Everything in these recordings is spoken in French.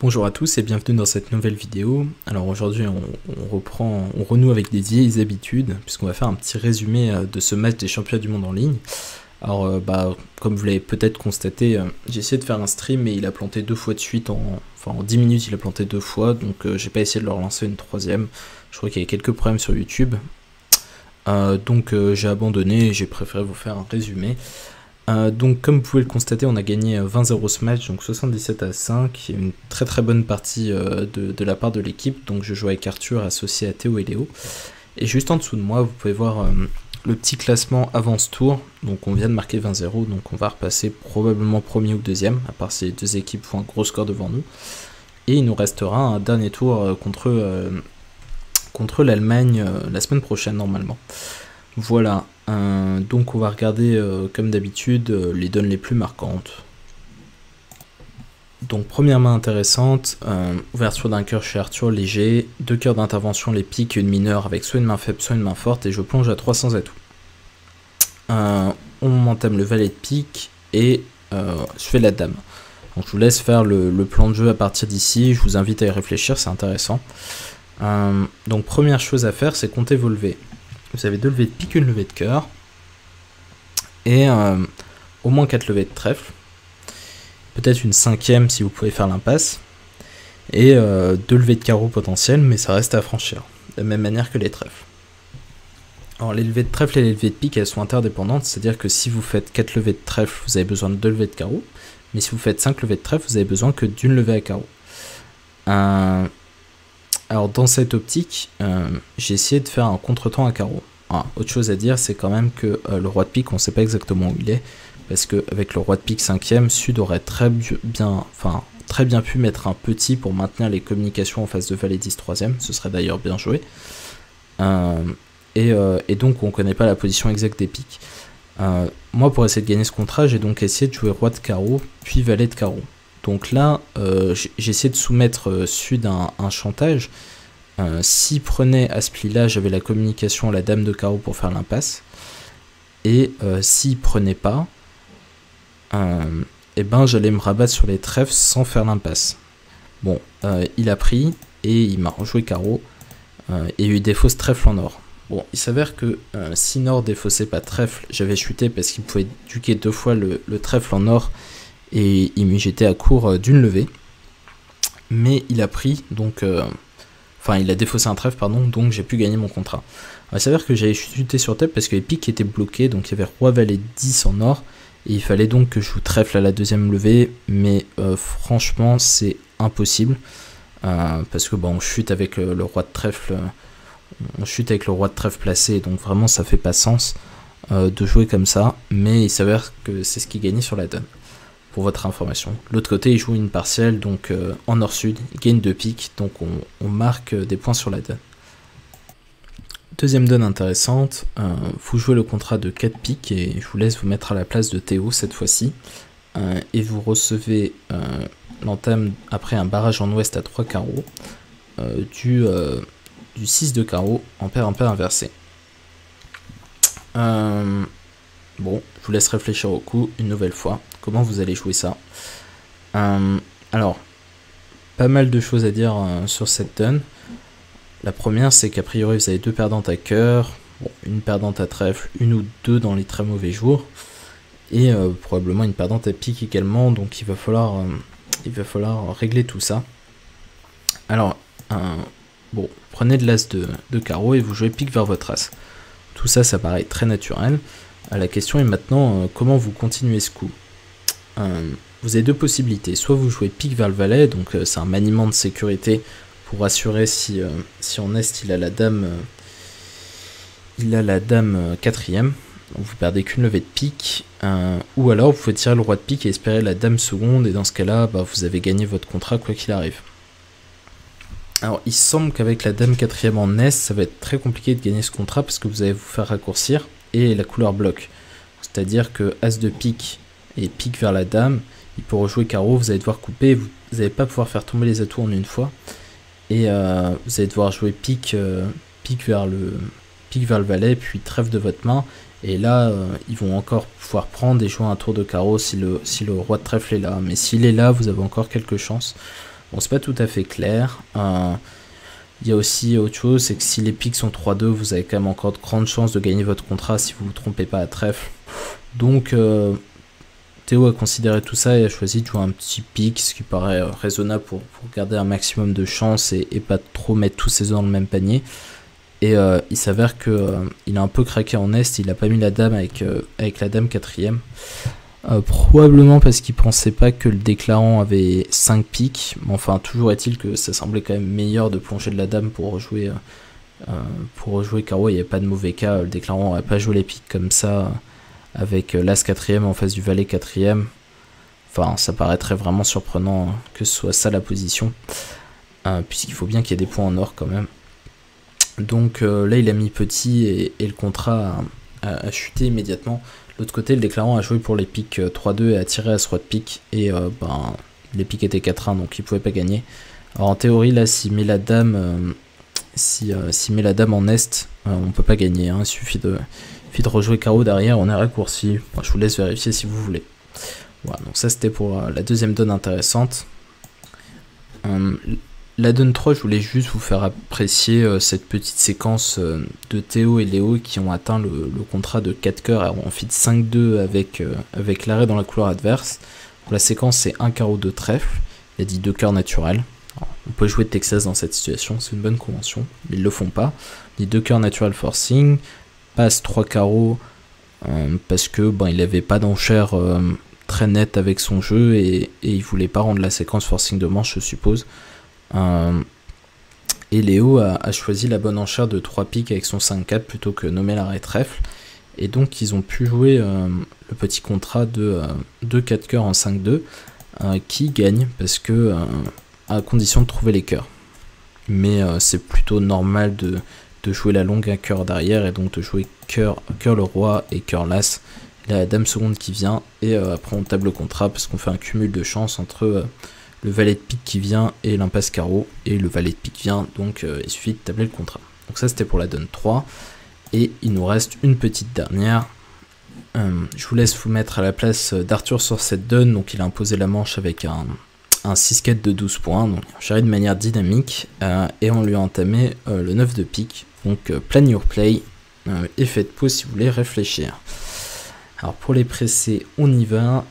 Bonjour à tous et bienvenue dans cette nouvelle vidéo. Alors aujourd'hui on renoue avec des vieilles habitudes puisqu'on va faire un petit résumé de ce match des championnats du monde en ligne. Alors comme vous l'avez peut-être constaté, j'ai essayé de faire un stream mais il a planté deux fois de suite, en 10 minutes il a planté deux fois, donc j'ai pas essayé de le relancer une troisième. Je crois qu'il y avait quelques problèmes sur YouTube, donc j'ai abandonné et j'ai préféré vous faire un résumé. Donc comme vous pouvez le constater, on a gagné 20-0 ce match, donc 77-5, une très bonne partie de la part de l'équipe. Donc je joue avec Arthur associé à Théo et Léo, et juste en dessous de moi vous pouvez voir le petit classement avance tour. Donc on vient de marquer 20-0, donc on va repasser probablement premier ou deuxième, à part si les deux équipes font un gros score devant nous, et il nous restera un dernier tour contre l'Allemagne la semaine prochaine normalement. Voilà, donc on va regarder comme d'habitude les donnes les plus marquantes. Donc première main intéressante, ouverture d'un cœur chez Arthur léger, 2 cœurs d'intervention les piques et une mineure avec soit une main faible soit une main forte, et je plonge à 300 atouts. On entame le valet de pique et je fais la dame. Donc je vous laisse faire le plan de jeu à partir d'ici, je vous invite à y réfléchir, c'est intéressant. Donc première chose à faire, c'est compter vos levées. Vous avez 2 levées de pique, une levée de cœur, et au moins 4 levées de trèfle, peut-être une 5e si vous pouvez faire l'impasse, et 2 levées de carreau potentielles, mais ça reste à franchir, de la même manière que les trèfles. Alors les levées de trèfle et les levées de pique, elles sont interdépendantes, c'est-à-dire que si vous faites 4 levées de trèfle, vous avez besoin de 2 levées de carreau, mais si vous faites 5 levées de trèfle, vous avez besoin que d'une levée à carreau. Alors dans cette optique, j'ai essayé de faire un contretemps à carreau. Autre chose à dire, c'est quand même que le roi de pique, on ne sait pas exactement où il est, parce qu'avec le roi de pique 5e, Sud aurait très bien pu mettre un petit pour maintenir les communications en face de valet 10 3e, ce serait d'ailleurs bien joué. Et donc on ne connaît pas la position exacte des piques. Moi, pour essayer de gagner ce contrat, j'ai donc essayé de jouer roi de carreau, puis valet de carreau. Donc là, j'ai essayé de soumettre Sud à un chantage. S'il prenait à ce pli-là, j'avais la communication à la dame de carreau pour faire l'impasse. Et s'il prenait pas, j'allais me rabattre sur les trèfles sans faire l'impasse. Bon, il a pris et il m'a rejoué carreau. Et il y a eu des fausses trèfles en or. Bon, il s'avère que si Nord défaussait pas trèfle, j'avais chuté parce qu'il pouvait duquer 2 fois le trèfle en or. Et j'étais à court d'une levée, mais il a pris, donc il a défaussé un trèfle, pardon, donc j'ai pu gagner mon contrat. Alors, il s'avère que j'avais chuté sur table parce que les piques étaient bloqués, donc il y avait roi valet 10 en or, et il fallait donc que je joue trèfle à la deuxième levée, mais franchement c'est impossible, parce que on chute avec le roi de trèfle, placé, donc vraiment ça fait pas sens de jouer comme ça, mais il s'avère que c'est ce qui gagnait sur la donne. Pour votre information. L'autre côté, il joue une partielle, donc en nord-sud, il gagne 2 piques, donc on marque des points sur la donne. Deuxième donne intéressante, vous jouez le contrat de 4 piques, et je vous laisse vous mettre à la place de Théo cette fois-ci, et vous recevez l'entame après un barrage en ouest à 3 carreaux, du 6 de carreau en paire impair inversé. Bon, je vous laisse réfléchir au coup une nouvelle fois, comment vous allez jouer ça. Alors, pas mal de choses à dire sur cette donne. La première, c'est qu'a priori vous avez 2 perdantes à cœur, une perdante à trèfle, une ou 2 dans les très mauvais jours, et probablement une perdante à pique également, donc il va falloir régler tout ça. Alors, prenez de l'as de carreau et vous jouez pique vers votre as. Tout ça, ça paraît très naturel. La question est maintenant comment vous continuez ce coup. Vous avez 2 possibilités, soit vous jouez pique vers le valet, donc c'est un maniement de sécurité pour assurer si en est il a la dame 4e, donc vous perdez qu'une levée de pique, ou alors vous pouvez tirer le roi de pique et espérer la dame seconde, et dans ce cas là vous avez gagné votre contrat quoi qu'il arrive. Alors il semble qu'avec la dame 4e en est, ça va être très compliqué de gagner ce contrat parce que vous allez vous faire raccourcir et la couleur bloque. C'est-à-dire que as de pique et pique vers la dame, il peut rejouer carreau, vous allez devoir couper, vous n'allez pas pouvoir faire tomber les atouts en une fois. Et vous allez devoir jouer pique vers le valet, puis trèfle de votre main. Et là, ils vont encore pouvoir prendre et jouer un tour de carreau si le roi de trèfle est là. Mais s'il est là, vous avez encore quelques chances. Bon, c'est pas tout à fait clair. Il y a aussi autre chose, c'est que si les piques sont 3-2, vous avez quand même encore de grandes chances de gagner votre contrat si vous vous trompez pas à trèfle. Donc Théo a considéré tout ça et a choisi de jouer un petit pic, ce qui paraît raisonnable pour garder un maximum de chance et pas trop mettre tous ses œufs dans le même panier. Et il s'avère qu'il a un peu craqué en est, il a pas mis la dame avec la dame 4ème. Probablement parce qu'il pensait pas que le déclarant avait 5 piques, mais enfin toujours est-il que ça semblait quand même meilleur de plonger de la dame pour rejouer carreau. Il n'y avait pas de mauvais cas, le déclarant n'aurait pas joué les piques comme ça avec l'as 4ème en face du valet 4ème. Enfin ça paraîtrait vraiment surprenant que ce soit ça la position, puisqu'il faut bien qu'il y ait des points en or quand même. Donc là il a mis petit et le contrat a chuté immédiatement. De l'autre côté, le déclarant a joué pour les piques 3-2 et a tiré à roi de pique. Et les piques étaient 4-1, donc il pouvait pas gagner. Alors en théorie, là, s'il met la dame, met la dame en est, on peut pas gagner. Hein. Il suffit de rejouer carreau derrière, on est raccourci. Bon, je vous laisse vérifier si vous voulez. Voilà, donc ça c'était pour la deuxième donne intéressante. La donne 3, je voulais juste vous faire apprécier cette petite séquence de Théo et Léo qui ont atteint le contrat de 4 cœurs en fit 5-2 avec l'arrêt dans la couleur adverse. La séquence c'est 1 carreau de trèfle, il a dit 2 cœurs naturels. Alors, on peut jouer de Texas dans cette situation, c'est une bonne convention, mais ils le font pas. Il dit 2 cœurs naturel forcing, passe 3 carreaux parce que il avait pas d'enchère très nette avec son jeu et il voulait pas rendre la séquence forcing de manche, je suppose. Et Léo a choisi la bonne enchère de 3 piques avec son 5-4 plutôt que nommer l'arrêt trèfle. Et donc ils ont pu jouer le petit contrat de 4 cœurs en 5-2 qui gagne parce que à condition de trouver les cœurs. Mais c'est plutôt normal de jouer la longue à cœur derrière et donc de jouer cœur le roi et cœur l'as. La dame seconde qui vient et après on table le contrat parce qu'on fait un cumul de chance entre le valet de pique qui vient et l'impasse carreau, et le valet de pique vient, donc il suffit de tabler le contrat. Donc ça c'était pour la donne 3, et il nous reste une petite dernière. Je vous laisse vous mettre à la place d'Arthur sur cette donne, donc il a imposé la manche avec un 6-4 de 12 points, donc géré de manière dynamique, et on lui a entamé le 9 de pique, donc plan your play, et faites pause si vous voulez réfléchir. Alors pour les pressés, on y va.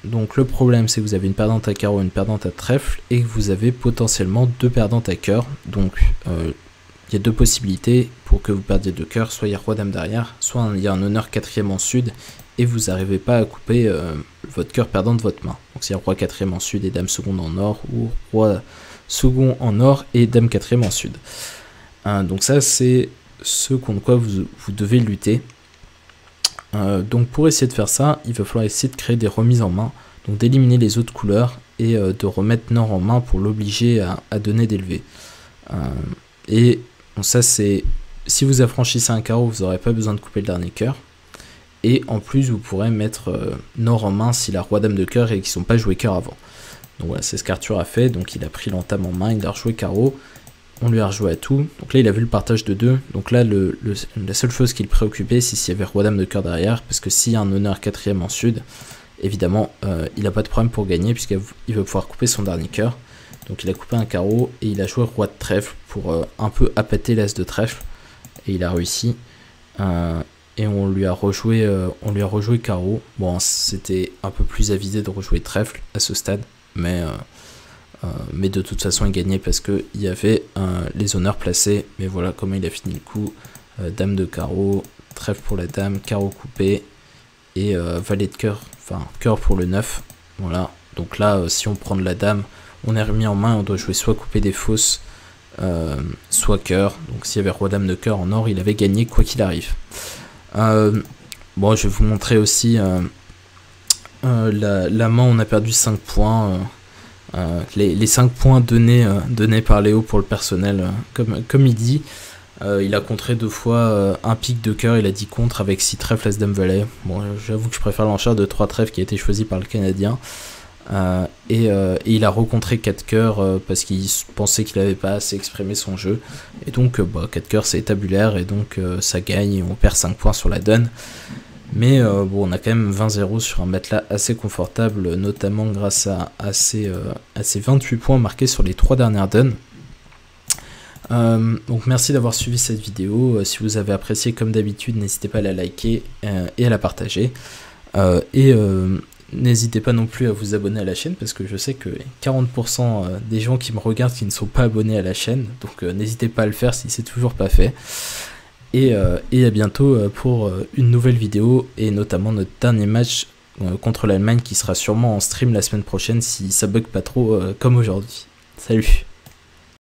Donc le problème c'est que vous avez une perdante à carreau et une perdante à trèfle et que vous avez potentiellement 2 perdantes à cœur. Donc il y a 2 possibilités pour que vous perdiez 2 cœurs, soit il y a roi dame derrière, soit il y a un honneur 4ème en sud et vous n'arrivez pas à couper votre cœur perdant de votre main. Donc c'est roi 4ème en sud et dame seconde en or, ou roi second en or et dame 4ème en sud. Donc ça c'est ce contre quoi vous devez lutter. Donc pour essayer de faire ça, il va falloir essayer de créer des remises en main, donc d'éliminer les autres couleurs et de remettre Nord en main pour l'obliger à donner d'élever. Et bon, ça c'est, si vous affranchissez un carreau, vous n'aurez pas besoin de couper le dernier cœur. Et en plus vous pourrez mettre Nord en main s'il a roi dame de cœur et qu'ils ne sont pas joués cœur avant. Donc voilà, c'est ce qu'Arthur a fait, donc il a pris l'entame en main, il a rejoué carreau. On lui a rejoué à tout, donc là il a vu le partage de 2, donc là la seule chose qui le préoccupait c'est s'il y avait roi dame de cœur derrière, parce que s'il y a un honneur 4ème en sud, évidemment il n'a pas de problème pour gagner puisqu'il va pouvoir couper son dernier cœur. Donc il a coupé un carreau et il a joué roi de trèfle pour un peu appâter l'as de trèfle, et il a réussi, et on lui a rejoué carreau. Bon, c'était un peu plus avisé de rejouer trèfle à ce stade, mais de toute façon il gagnait parce qu'il y avait les honneurs placés. Mais voilà comment il a fini le coup. Dame de carreau, trèfle pour la dame, carreau coupé et valet de cœur, enfin cœur pour le 9. Voilà, donc là si on prend de la dame, on est remis en main, on doit jouer soit coupé des fausses, soit cœur. Donc s'il y avait roi dame de cœur en or, il avait gagné quoi qu'il arrive. Bon, je vais vous montrer aussi la main, on a perdu 5 points. Les 5 points donnés par Léo pour le personnel, comme il dit. Il a contré 2 fois un pic de cœur, il a dit contre avec 6 trèfles as dame valet. Bon, j'avoue que je préfère l'enchère de 3 trèfles qui a été choisi par le Canadien. Et il a recontré 4 cœurs parce qu'il pensait qu'il n'avait pas assez exprimé son jeu. Et donc 4 cœurs c'est tabulaire et donc ça gagne et on perd 5 points sur la donne. Mais bon, on a quand même 20-0 sur un matelas assez confortable, notamment grâce à ces 28 points marqués sur les 3 dernières duns. Donc merci d'avoir suivi cette vidéo. Si vous avez apprécié, comme d'habitude, n'hésitez pas à la liker et à la partager. N'hésitez pas non plus à vous abonner à la chaîne, parce que je sais que 40% des gens qui me regardent qui ne sont pas abonnés à la chaîne, donc n'hésitez pas à le faire si c'est toujours pas fait. Et à bientôt pour une nouvelle vidéo, et notamment notre dernier match contre l'Allemagne qui sera sûrement en stream la semaine prochaine si ça bug pas trop comme aujourd'hui. Salut!